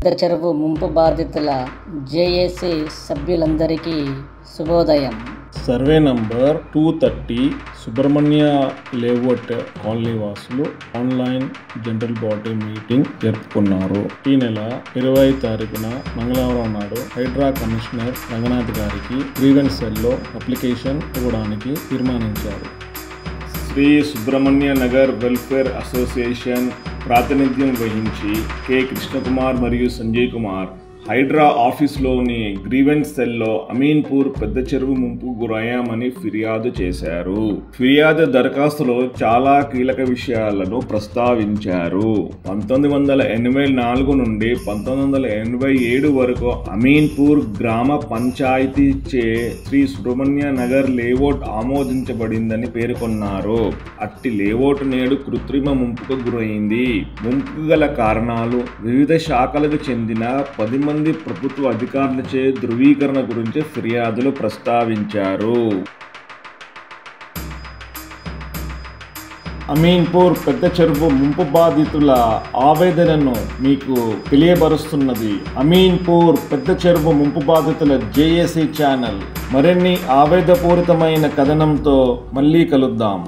పెద్ద చెరువు ముంపు బాధితుల జేఏసీ సభ్యులందరికీ శుభోదయం. Survey number 230 Subrahmanya layout colony వాసులు ఆన్లైన్ జనరల్ బాడీ మీటింగ్ జరుపుకున్నారు. ఈ నెల 20వ తారీఖున మంగళవారం నాడు హైడ్రా కమిషనర్ రంగనాథ్ గారికి గ్రీవెన్స్ సెల్లో అప్లికేషన్ ఇవ్వడానికి తీర్మానించారు. శ్రీ సుబ్రహ్మణ్య నగర్ వెల్ఫేర్ అసోసియేషన్ ప్రాతినిధ్యం వహించి కె కృష్ణకుమార్ మరియు సంజయ్ కుమార్ హైడ్రా ఆఫీసులోని గ్రీవెన్స్ సెల్లో అమీన్పూర్ పెద్ద చెరువు ముంపు గురయ్యామని ఫిర్యాదు చేశారు. ఫిర్యాదు దరఖాస్తులో చాలా కీలక విషయాలను ప్రస్తావించారు. 1984 నుండి 1987 వరకు అమీన్పూర్ గ్రామ పంచాయతీచే శ్రీ సుబ్రహ్మణ్య నగర్ లేఅవుట్ ఆమోదించబడిందని పేర్కొన్నారు. అట్టి లేఅవుట్ నేడు కృత్రిమ ముంపుకు గురైంది. ముంపుకు గల కారణాలు వివిధ శాఖలకు చెందిన 10 మంది ప్రభుత్వ అధికారులచే ధృవీకరణ గురించి ఫిర్యాదులు ప్రస్తావించారు. అమీన్పూర్ పెద్ద చెరువు ముంపు బాధితుల ఆవేదనను మీకు తెలియబరుస్తున్నది అమీన్పూర్ పెద్ద చెరువు ముంపు బాధితుల జేఏసీ ఛానల్. మరిన్ని ఆవేదపూరితమైన కథనంతో మళ్ళీ కలుద్దాం.